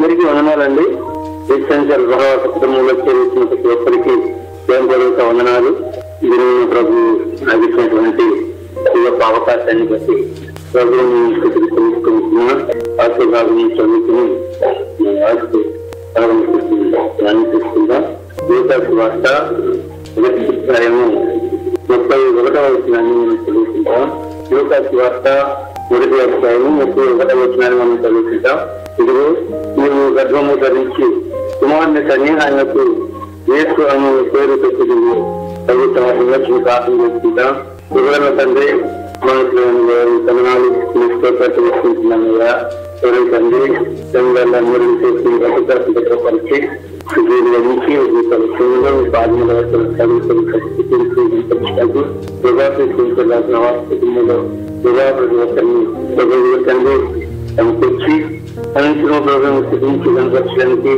అందరికీ వందనాలండి. ఎస్సెన్షియల్ సహవాస కుటుంబంలో చేరుతున్న ప్రతి ఒక్కరికి దేవుని వందనాలు. దీని ప్రభు నడిచినటువంటి ఈ యొక్క అవకాశాన్ని బట్టి ప్రభుత్వం ఆశీర్వాదం చదువుకుని తీసుకుందాం. వార్త 31వ వచనాన్ని మనం చదువుకుంటాం. వార్త 1వ అధ్యాయం 31వ వచనాన్ని మనం చదువుకుంటాం. ఇదిగో నీవు గర్భము ధరించి కుమారుని కని ఆయనకు యేసు అను పేరు పెట్టి ప్రభుత్వం ప్రార్థన చేసుకుంటాం. వివరణ తండ్రి తీసుకుంటున్నామయ్యా. ఎవరి తండ్రి అందరూ చేసుకుని భద్రపరిచి తెచ్చి అనంతరం ప్రోగ్రాం స్థితించి కనపరచడానికి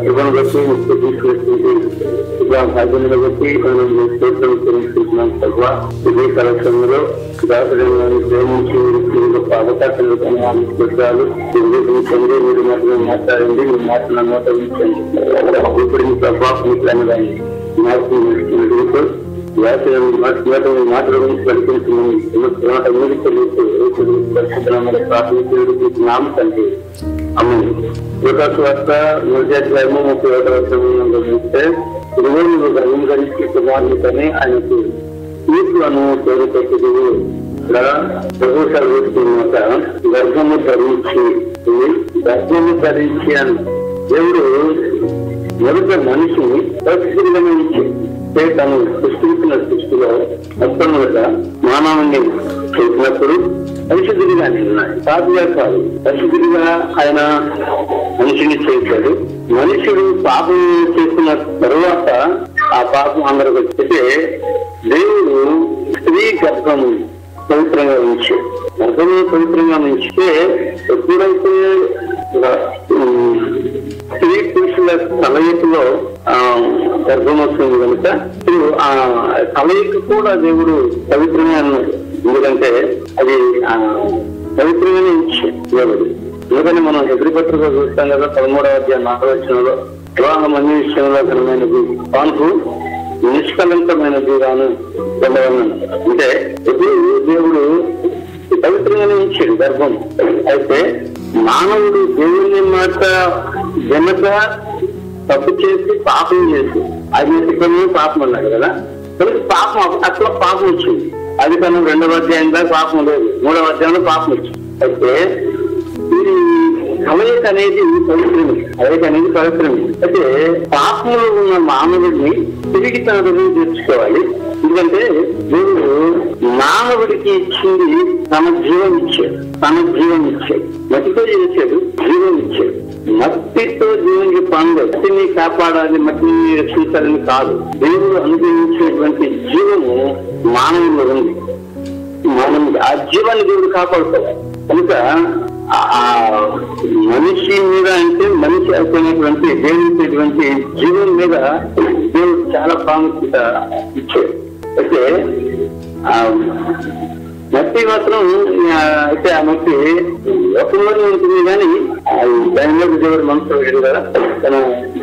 ఇవ్వను బట్టి భాగ్యంలో బట్టి మనం తెలుసుకుంటున్నాం. తక్కువ ఇదే కార్యక్రమంలో దాసరిని ప్రేమించి అవకాశాలు పెట్టాలి. తండ్రి మీరు మాత్రమే మాట్లాడండి. మీ మాటలు నమ్మకరించండి. ఇప్పుడు మీ ప్రభావం అనేదాన్ని మాటల గురించి పలికించమని నామ తండ్రి అమ్మని. వార్త 1వ అధ్యాయము 31వ వచనం చూస్తే ఇదిగో నువ్వు గర్భం ధరించి కుమారుని కని ఆయనకు యేసు అను పేరు పెట్టి ఇలా ప్రభు సర్వీస్తున్నట గర్భము ధరించి అని దేవుడు మొదట మనిషిని పరిస్థితిగా ఇచ్చి తను సృష్టించిన సృష్టిలో మొట్టమొదట మానవుని చేసినప్పుడు పరిశుద్ధుడిగానే ఉన్నాయి. పాపిగా కాదు, పరిశుద్ధుడిగా ఆయన మనిషిని చేశాడు. మనుషుడు పాపం చేసిన తరువాత ఆ పాపం అందరికి వచ్చితే దేవుడు స్త్రీ గర్భము పవిత్రంగా ఉంచాడు. గర్భము పవిత్రంగా ఉంచితే ఎప్పుడైతే స్త్రీ పురుషుల కలయికలో గర్భం వస్తుంది కనుక ఆ కలయిక కూడా దేవుడు పవిత్రంగా అన్నాడు. ఎందుకంటే అది పవిత్రంగానే ఇచ్చాడు దేవుడు. ఎందుకని మనం ఎదురుపత్రికలో చూస్తాం కదా, 13వ అధ్యాయం 4వ వచనంలో వివాహం అన్ని విషయంలో ఘనమైనది, కాన్పు నిష్కలంకమైనది గాను పొందవలను. అంటే ఎప్పుడు దేవుడు పవిత్రంగానే ఇచ్చాడు గర్భం. అయితే మానవుడు దేవుని మాట వెనక తప్పు చేసి పాపం చేసి అది పాపం అన్నాడు కదా. పాపం అట్లా పాపం వచ్చింది. అది కన్నా 2వ అధ్యాయం దాకా పాపం లేదు, 3వ అధ్యాయంలో పాపం వచ్చింది. అయితే ఈ కలయిక అనేది పవిత్రమే. అయితే పాపంలో ఉన్న మానవుడిని తిరిగి తన దగ్గర తెచ్చుకోవాలి. ఎందుకంటే దేవుడు మానవుడికి ఇచ్చింది తన జీవం ఇచ్చాడు. మట్టితో చేశాడు, జీవం ఇచ్చాడు. మట్టితో దేవునికి పనులు మట్టిని కాపాడాలి, మట్టిని రక్షించాలని కాదు. దేవుడు అనుగ్రహించినటువంటి జీవము మానవుల్లో ఉంది. ఆ జీవాన్ని దేవుడు కాపాడుకోవాలి. కనుక ఆ మనిషి మీద అంటే మనిషి అయిపోయినటువంటి దేవుడిటువంటి జీవం మీద దేవుడు చాలా ప్రాముఖ్యత ఇచ్చాడు. అయితే మట్టి మాత్రం అయితే ఆ మట్టి లోకంలోనే ఉంటుంది, కానీ దాని మీద దేవుడు మనసు వేడు కదా. తన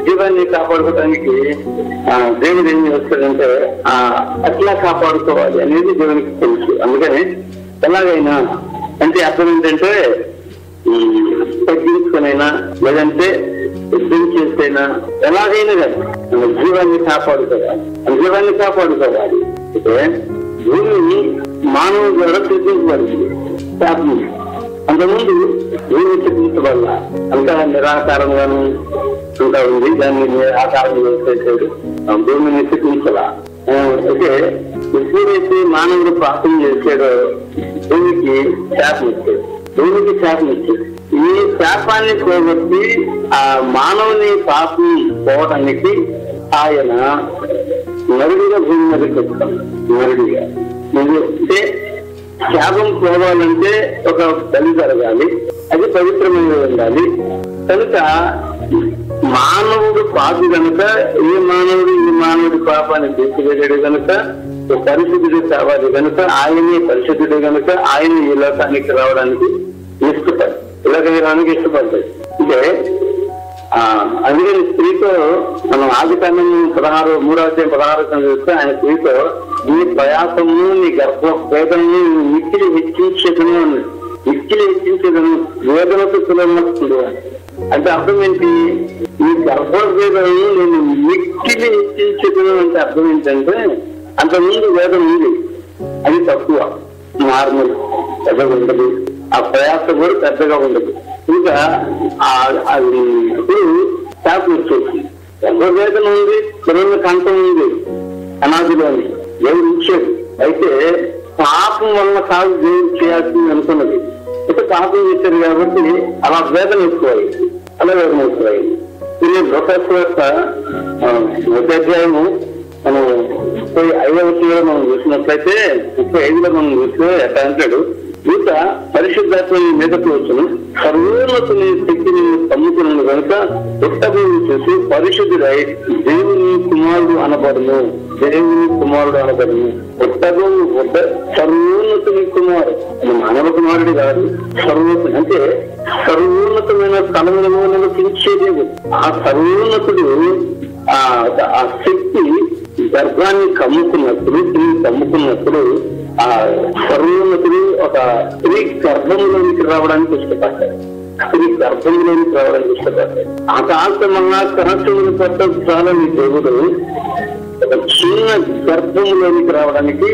జీవాన్ని కాపాడుకోవడానికి దేవుడు ఏం చేస్తాడంటే అట్లా కాపాడుకోవాలి అనేది దేవునికి తెలుసు. అందుకని ఎలాగైనా అంటే అర్థం ఏంటంటే తగ్గించుకునైనా లేదంటే యుద్ధం చేస్తేనా ఎలాగైనా కానీ మన జీవాన్ని కాపాడుకోవాలి. అయితే భూమిని మానవుల ద్వారా సృష్టించబడింది. శాపం అంతకుముందు భూమి సృష్టించబడాల అంతా నిరాకారంగాను అంతా ఉంది. దాన్ని ఆకారంగా చేశాడు, భూమిని సృష్టించాల. అయితే ఎప్పుడైతే మానవుడు పాపం చేశాడో భూమికి శాపం ఇచ్చాడు. ఈ శాపాన్ని పోగొట్టి ఆ మానవుని పాపం పోవడానికి ఆయన నరుడిగా భూమి మీదకి వచ్చాడు. నరుడిగా అంటే శాపం పోవాలంటే ఒక బలి జరగాలి, అది పవిత్రమైనది ఉండాలి. కనుక మానవుడు పాపి కనుక ఈ మానవుడి పాపాన్ని తీసివేయడు కనుక పరిశుద్ధుడు కావాలి కనుక ఆయనే పరిశుద్ధుడు కనుక ఆయన ఈ లోకానికి రావడానికి ఇష్టపడతాడు. అంటే అందుకని స్త్రీతో మనం ఆదికాండం 3:16 చూస్తే ఆయన స్త్రీతో నీ ప్రయాసము నీ గర్భవేదనని మిక్కిలి హెచ్చించేదను అన్నాడు. మిక్కిలి హెచ్చించేదను వేదనకు పిల్లలు అంటే అర్థం ఏంటి? ఈ గర్భవేదనను నేను మిక్కిలి హెచ్చించేదను అంటే అర్థం ఏంటంటే అంతకుముందు వేదన ఉంది, అది తక్కువ, నార్మల్, పెద్దగా ఉండదు, ఆ ప్రయాస కూడా పెద్దగా ఉండదు. ఇంకా అది ఇప్పుడు శాపం వచ్చేసి గర్భవేదన ఉంది, పిల్లల కంఠం ఉంది, అనాదిలోని దేవుడు ఇచ్చాడు. అయితే పాపం వల్ల కాదు దేవుడు చేయాల్సింది అనుకున్నది. అయితే పాపం చేశారు కాబట్టి అలా వేదన ఎక్కువైంది, అలా వేదన ఎక్కువైంది. ఇది లోకస్వార్త 1వ అధ్యాయము మనం 35వ మనం చూసినట్లయితే 35లో మనం చూస్తే ఎట్లా అంటాడు, ఈత పరిశుద్ధాత్మ మీదకు వచ్చును, సర్వోన్నతుని శక్తిని కమ్ముకున్నాను కనుక పుట్టబోయి చూసి పరిశుద్ధుడై దేవుని కుమారుడు అనబడును, దేవుని కుమారుడు అనబడును. పుట్టబోయి సర్వోన్నతుని కుమారుడు, మానవ కుమారుడు కాదు, సర్వోన్నతుని అంటే సర్వోన్నతమైన స్థలములను నివసించేది. ఆ సర్వోన్నతుడు ఆ శక్తి గర్భాన్ని కమ్ముకున్నప్పుడు ఆ సర్వోన్నతుడు ఒక స్త్రీ గర్భంలోనికి రావడానికి ఇష్టపడ్డాడు. స్త్రీ గర్భంలోనికి రావడానికి ఇష్టపడ్డాడు. ఆకాశమంగా కనసములు పట్టాలని దేవుడు ఒక చిన్న గర్భంలోనికి రావడానికి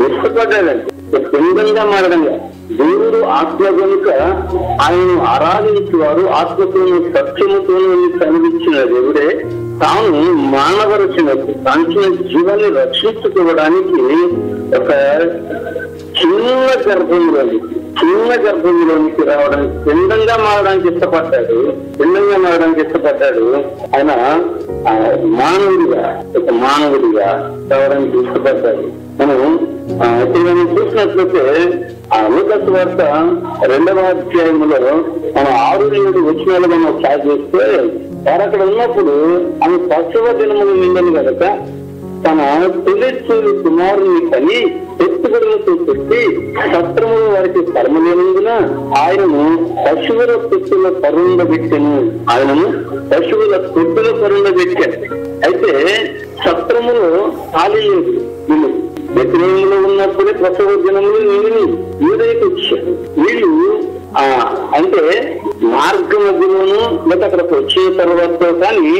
ఇష్టపడ్డాడండి. పిండంగా మారడంగా దేవుడు ఆత్మ కనుక ఆయనను ఆరాధించేవారు ఆత్మతోను సత్యముతోను కనిపించిన దేవుడే తాను మానవ రచనకు తాంచిన జీవాన్ని రక్షించుకోవడానికి ఒక చిన్న గర్భంలోనికి రావడానికి పిండంగా మారడానికి ఇష్టపడ్డాడు. ఆయన మానవుడిగా రావడానికి ఇష్టపడ్డాడు. మనం చూసినట్లయితే లూకాసు వార్త 2వ అధ్యాయంలో మనం 6-7 వచనాలు మనం స్టార్ట్ చేస్తే వారు అక్కడ ఉన్నప్పుడు ఆమె 10వ దినములు నిండను కనుక తన తొలిచూరు కుమారుని కని ఎత్తుగడలతో పెట్టి సత్రములు వారికి కర్మలేనందున ఆయనను పశువుల తొట్టుల పరుండబెట్టాను. అయితే సత్రములో ఖాళీ లేదు. వీళ్ళు బెత్లెహేములో ఉన్నప్పుడే ప్రసవ దినములు వీళ్ళని యూదయకు వచ్చారు. వీళ్ళు అంటే మార్గ మధ్యలోనూ లేదా అక్కడికి వచ్చిన తర్వాత కానీ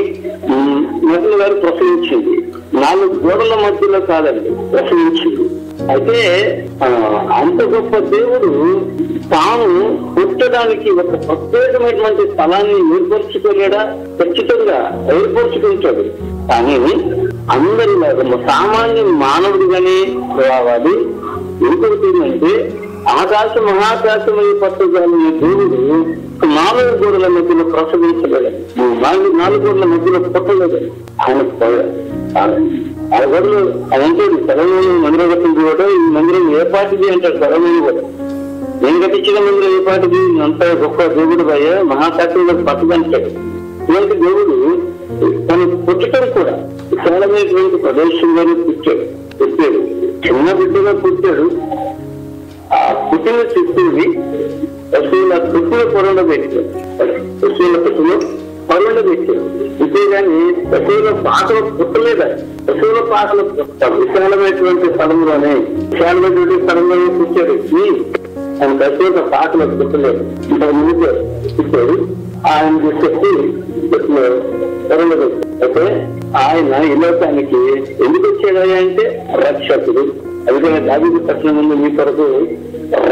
మధ్యలో గారు ప్రసవించింది. 4 గోడల మధ్యలో కాదండి ప్రసవించింది. అయితే అంత గొప్ప దేవుడు తాను పుట్టడానికి ఒక ప్రత్యేకమైనటువంటి స్థలాన్ని ఏర్పరచుకోలేడా? ఖచ్చితంగా ఏర్పరచుకుంటాడు. కానీ అందరిలాగా సామాన్య మానవుడిగానే రావాలి. ఇంకొకటి ఏంటంటే మహాకాశమై పట్టుదలని దేవుడు 4 గోడల మధ్యలో ప్రసవించలేదు. 4 గోడల మధ్యలో పుట్టలేదు. ఆయన గోడలు అదంటే తెలంగాణ మందిరం కట్టింది కూడా ఈ మందిరం ఏ పాటిది అంటారు. తెలంగాణ కూడా నేను కట్టించిన మందిరం ఏ పాటిది అంత గొప్ప దేవుడు అయ్యా మహాకాశంలో పట్టుదంటాడు. ఇలాంటి దేవుడు తను పుట్టడం కూడా విశాలమైనటువంటి ప్రదేశంలోనే పుట్టాడు. చిన్న బిడ్డగా పుట్టాడు. ఆ పుట్టిన శిశువుని పశువుల తొట్టులో పొరండబెట్టాడు. అంతేగాని పశువుల పాకలు పుట్టలేదా? పశువుల పాకలు విశాలమైనటువంటి స్థలంలోనే పుట్టాడు. ఆయన పశువుల పాకలు పుట్టలేదు. ఇంతకు ముందు పుట్టాడు. ఆయన చెప్పి చెట్లు పొరండబెట్టాడు. అయితే ఆయన ఈ లోకానికి ఎందుకు వచ్చాడు అంటే రక్షకుడు. అందుకని దావీదు పట్టణం ముందు మీ కొరకు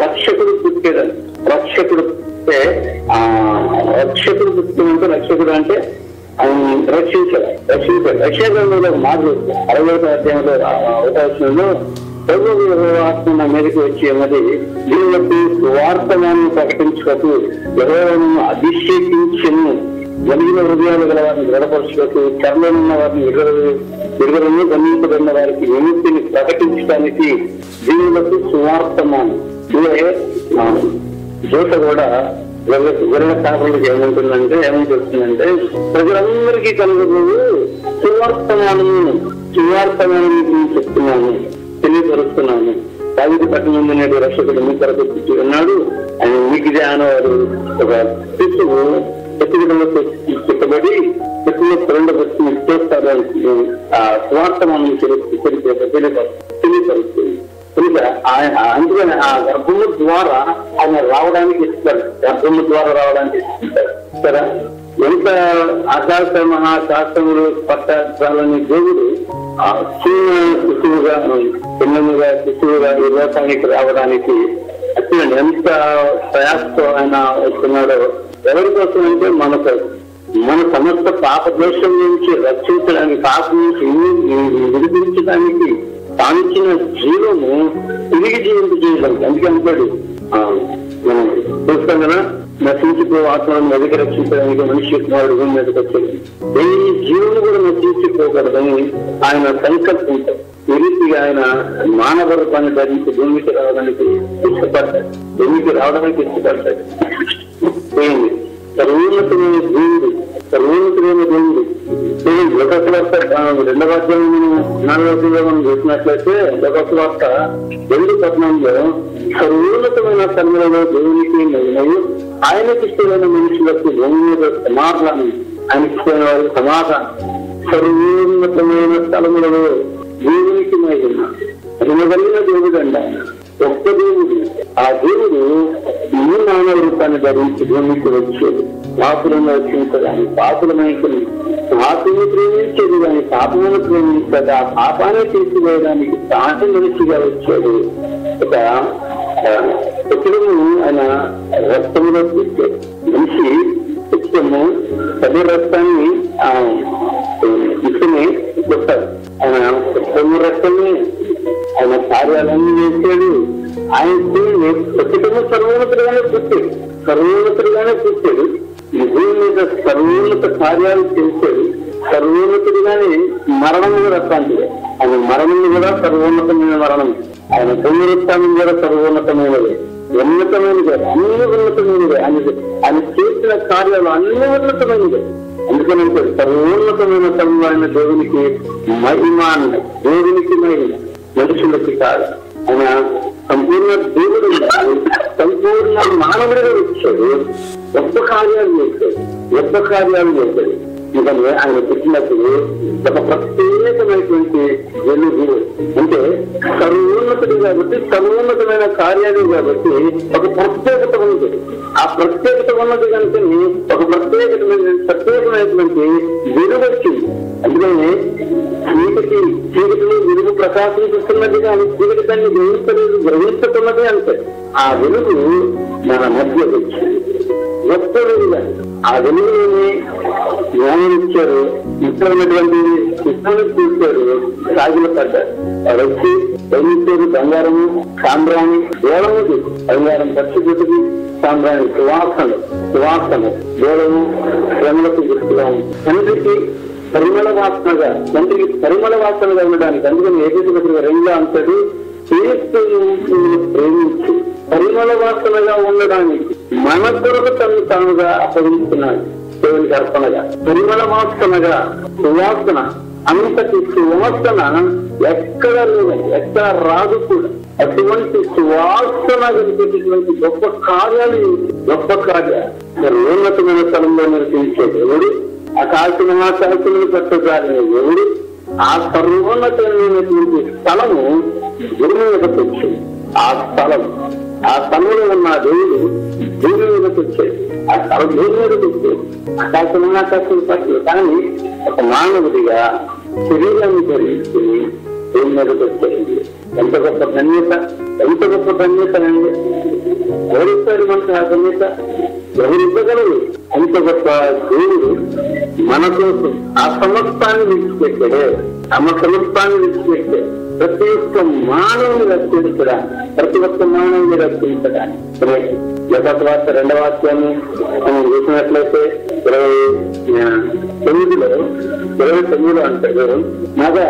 రక్షకుడు పుట్టాడు. రక్షకుడు రక్షకుడు అంటే ఆయన రక్షించాడు. రక్షకుడు మార్పు 60వ అధ్యాయంలో అవకాశంలో ఆత్మ నా మీదకి వచ్చేమది దీనికి వార్తమాన్ని ప్రకటించుటకు యెహోవాను అభిషేకించెను. జరిగిన హృదయాలు గల వారిని దృఢపరచుటకు, చెరలో ఉన్న వారిని విడుదలను గమనించబడిన వారికి విముక్తిని ప్రకటించడానికి దీనులకు సువార్తమానం. జోట కూడా గొర్రెల కాపులకు ఏమంటుందంటే ప్రజలందరికీ కలుగుతుంది సువార్తమానం చెప్తున్నాను, తెలియపరుస్తున్నాను. దావీదు పట్టణం నేడు రక్షకుడు మీ కొరకు పుట్టి ఉన్నాడు. ఆయన మీకు అనేవారు ఒక శిశువు ప్రతివిధంలో పెట్టబడి ప్రతిలో ప్రేరణ వచ్చి చేస్తారు. ఆ స్వార్థ మనం తెలియపరుస్తుంది. అందుకని ఆ గర్భము ద్వారా ఆయన రావడానికి ఇస్తారు. గర్భము ద్వారా రావడానికి ఇస్తుంటారు కదా. ఎంత ఆకాశ మహాశాస్త్రములు పట్టాలని దేవుడు ఆ చిన్న శిశువుగా చిన్నగా శిశువుగా ఈ లోకానికి రావడానికి అసలు ఎంత ప్రయాసతో ఆయన వస్తున్నాడో ఎవరి కోసం అంటే మన సమస్త పాప దోషం నుంచి రక్షించడానికి, పాపం నుంచి విడిపించడానికి తానిచ్చిన జీవము తిరిగి జీవింపజేయడానికి. అందుకే అంటాడు మనం చూస్తాం కదా, నశించిపో ఆత్మను వెతికి రక్షించడానికి మనిషి కుమారుడు భూమి మీదకి వచ్చాడు. ఏ జీవులు కూడా నశించిపోకూడదని ఆయన సంకల్పించారు. ఈ రీతిగా ఆయన మానవ రూపాన్ని ధరించి భూమికి రావడానికి ఇష్టపడ్డాడు. సర్వోన్నతమైన దేవుడు, సర్వోన్నతమైన దేవుడు. లోకస్వార్త 2వ అధ్యాయం 4వ మనం చూసినట్లయితే లోకస్వార్త 2:14 సర్వోన్నతమైన స్థలములలో దేవునికి మహిమయు, ఆయనకి ఇష్టమైన మనుషులకు భూమి మీద సమాధానం, ఆయనకి ఇష్టమైన వారికి సమాధానం. సర్వోన్నతమైన స్థలములలో దేవునికి మహిమ, మహిమగలిగిన దేవుడు అండి ఆయన. ఒక్క దేవుడు. ఆ దేవుడు ఈ మానవ రూపాన్ని ధరించి భూమికి వచ్చేది. పాపులను రక్షించడానికి, పాపులమైతే పాపుని ప్రేమించేది కానీ పాపమును ప్రేమించగా ఆ పాపాన్ని తీసివేయడానికి తానే మనిషిగా వచ్చాడు. ఒక శత్రువును ఆయన రక్తంలో తీర్చాడు. మనిషి శత్రుము పది రక్తాన్ని ఇసుని కొట్టాడు. ఆయన శత్రువు రక్తమే ఆయన కార్యాలన్నీ చేశాడు. ఆయన ప్రతికము సర్వోన్నతుడుగానే పుట్టాడు. ఈ భూమి మీద సర్వోన్నత కార్యాలు చేశాడు. సర్వోన్నతుడిగానే మరణం కూడా అట్లాంటిది. ఆయన మరణం కూడా సర్వోన్నతమైన మరణం. ఆయన పునరుత్థానం కూడా సర్వోన్నతమైనది, ఉన్నతమైనది, అన్ని ఉన్నతమైనది. ఆయన చేసిన కార్యాలు అన్ని ఉన్నతమైనది. అందుకని సర్వోన్నతమైన స్థలంలో ఆయన దేవునికి మహిమ అన్నది. దేవునికి మహిమ, మనుషులకి కాదు. ఆయన సంపూర్ణ దేవుడు, సంపూర్ణ మానవుడిగా వచ్చాడు. గొప్ప కార్యాలు చేశాడు. ఎందుకంటే ఆయన పుట్టినప్పుడు ఒక ప్రత్యేకమైనటువంటి వెలుగు, అంటే సర్వోన్నతుడు కాబట్టి, సర్వోన్నతమైన కార్యాలు కాబట్టి ఒక ప్రత్యేకత ఉంది. ఆ ప్రత్యేకత ఉన్నది కనుక ఒక ప్రత్యేకమైనటువంటి వెలుగు వచ్చింది. అందుకని చీకటిలో వెలుగు ప్రకాశిస్తున్నది కానీ చీకటి దాన్ని గ్రహించుతున్నది అంటే ఆ వెలుగు మన మధ్య వచ్చింది. గొప్ప వెలుగు. ఆ వెలుగులోని జ్ఞానం ఇచ్చారు. ఇష్టమైనటువంటి ఇష్టాన్ని చూశారు. సాగిల పడ్డారు. వాడు వచ్చి దయించారు. బంగారము, సాంబ్రాణి, దూరము, బంగారం పచ్చిగుడ్డికి, సాంబ్రాణి సువాసన, దూరము శ్రమలకు గుర్తుగా ఉంది. తండ్రికి పరిమళ వాసనగా ఉండడానికి. అందుకని ఏదైతే 2 అంటాడు, ప్రేమించి పరిమళ వాసనగా ఉండడానికి మన కొరకు తను తానుగా అప్పగించుకున్నాడు. దేవునికి అర్పణగా పరిమళ వాసనగా సువాసన, అంతటి సువాసన ఎక్కడ లేదు, ఎక్కడ రాదు కూడా. అటువంటి సువాసన కలిపేటటువంటి గొప్ప కార్యాలు ఉన్నతమైన స్థలంలో నివసించే దేవుడు, ఆకాశములు పట్టజాలిన దేవుడు, ఆ సర్వోన్నతమైనటువంటి స్థలము భూమి మీదకి వచ్చింది. ఆ స్థలంలో ఉన్న దేవుడు భూమి మీదకి వచ్చేది. ఆ స్థలం భూమి మీదకి వచ్చేది. ఆకాశం పట్ల కానీ ఒక మానవుడిగా శరీరాన్ని ధరించుకుని భూమి మీదకి వచ్చేది. ఎంత గొప్ప ధన్యత అండి. ఎవరిస్తారు మనకు ఆ ధన్యత? ఎవరివ్వగలరు? అంత గొప్ప దేవుడు మన కోసం ఆ సమస్తాన్ని విడిచిపెట్టాడు. ప్రతి ఒక్క మానవుని రక్షించడానికి. యథార్థ 2వ వాక్యాన్ని మనం చూసినట్లయితే 29 అంటాడు, మగా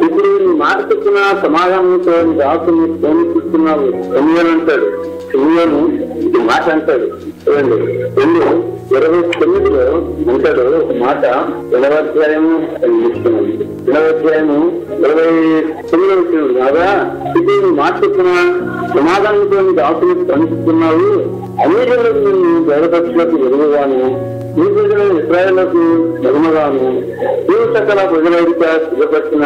ఇప్పుడు నీ మాట చెప్పిన సమాధానంతో దాసుని ప్రేమిస్తున్నావు సమయాన్ని అంటాడు. సమయాన్ని ఇది మాట అంటాడు. చూడండి 2:29 అంటాడు ఒక మాట. 2వ అధ్యాయము 29 కాగా ఇది నీ మాట చెప్పిన సమాధానంతో దాసుని ప్రేమిస్తున్నావు, అన్ని జనులకు నిన్ను దేవదక్షులకు ఎరుగువాను, ఈ ప్రజలు ఇశ్రాయేలుకు మహిమగాను నీవు సకల ప్రజలైక సిద్ధపరిచిన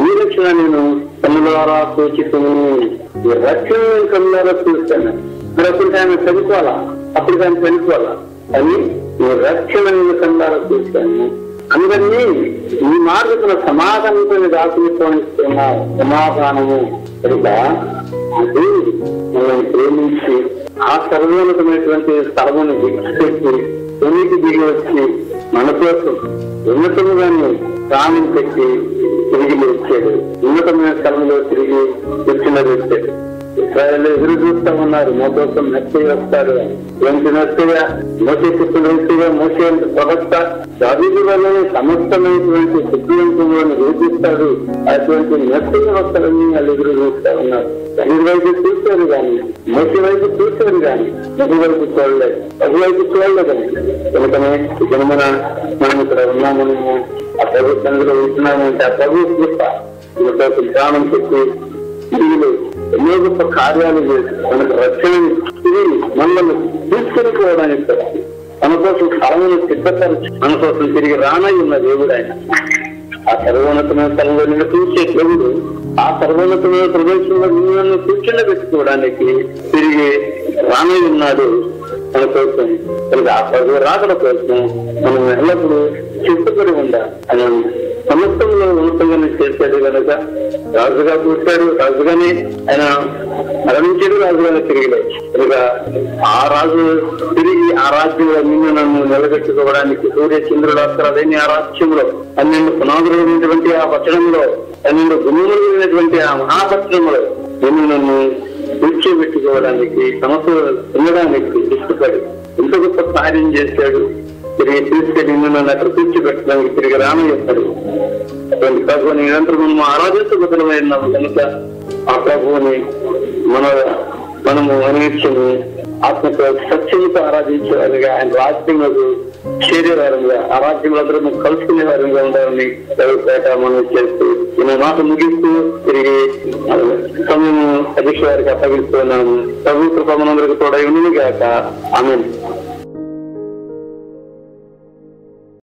ఈ రక్షణ నేను కన్నులారా సూచిస్తును. ఈ రక్షణ నేను కన్నులారా చూస్తాను. మరి అప్పుడు ఆయన చనిపోవాలా, అప్పుడు ఆయన చనిపోవాలా అని ఈ రక్షణ నేను కన్నులారా చూస్తాను. అందరినీ ఈ మార్గంలో సమాధానంతో దాచుకోనిస్తున్న సమాధానము కనుక అది మనల్ని ప్రేమించి ఆ సర్వోన్నతమైనటువంటి స్థలమును విడిచిపెట్టి తొలికి దిగి వచ్చి మన కోసం ఉన్నతముగానే ప్రాణం పెట్టి తిరిగి వచ్చాడు. ఉన్నతమైన స్థలంలో తిరిగి వచ్చినది వచ్చాడు. ఇస్రాయేల్ ఎదురు చూస్తా ఉన్నారు, మా కోసం మెస్సయ్య వస్తాడు. ఇలాంటి మెస్సయ్య మోసే పుత్రుడు మెస్సయ్య, మోసే ప్రవక్త దావీదు వలె సమస్తమైనటువంటి సిద్ధివంతులను వేధిస్తాడు. అటువంటి మెస్సయ్య వస్తాడని వాళ్ళు ఎదురు చూస్తా ఉన్నారు. దాని వైపు చూశారు కానీ, మోసే వైపు చూశారు కానీ ప్రభు వైపు చూడలేదు. ప్రభు వైపు చూడలేదని కనుకనే ఇక్కడ మనం ఇక్కడ ఉన్నామని ఆ ప్రభు సందులో ఉంటున్నామంటే ఆ ప్రభు కృప ప్రాణం పెట్టి తిరిగి ఎన్నో గొప్ప కార్యాలు చేసి మనకు రక్షణ తిరిగి మనల్ని తీసుకెళ్ళిపోవడానికి మన కోసం స్థలమును సిద్ధపరిచి మన కోసం తిరిగి రానై ఉన్న దేవుడు ఆయన. ఆ సర్వోన్నతమైన స్థలంలో నిన్ను చూసే దేవుడు ఆ సర్వోన్నతమైన ప్రదేశంలో నిన్ను కూర్చుండబెట్టుకోవడానికి తిరిగి రానై ఉన్నాడు మన కోసం. ఆ ప్రభు రాకడ కోసం మనం ఎల్లప్పుడూ సిద్ధపడి ఉండాలి. ఆయన సమస్తంలో ఉన్నతంగానే చేశాడు కనుక రాజుగా కూర్చాడు, రాజుగానే ఆయన మరణించాడు, రాజుగానే తిరిగి కనుక ఆ రాజు తిరిగి ఆ రాజ్యంలో నిన్ను నన్ను నిలబెట్టుకోవడానికి సూర్య చంద్రుడు అసలు ఆ రాజ్యంలో 12 పునాదులు ఉన్నటువంటి ఆ పట్టణంలో 12 గుమ్ములు ఉన్నటువంటి ఆ మహాపట్టణంలో నిన్ను నన్ను కూర్చోబెట్టుకోవడానికి సమస్య ఉండడానికి ఇష్టపడి ఎంత గొప్ప కార్యం చేశాడు. తిరిగి తీసుకెళ్ళి నిన్ను నన్ను అక్కడ కూర్చోబెట్టడానికి తిరిగి రానయ్యాడు. అటువంటి ప్రభువుని నిరంతరం మనం ఆరాధించబద్దమైన కనుక ఆ ప్రభువుని మనము అనిపించము ఆత్మతో సత్యంతో ఆరాధించేవారుగా ఆయన రాజ్యంలో చేరేవారుగా ఆ రాజ్యంలో అందరూ కలుసుకునే వారుగా ఉండాలని పేట మనం చేస్తూ నేను మాట ముగిస్తూ తిరిగి సమయం అధ్యక్ష వారికి అప్పగిస్తున్నాము. ప్రభు కృప మనందరికి తోడై ఉండును గాక. ఆమేన్.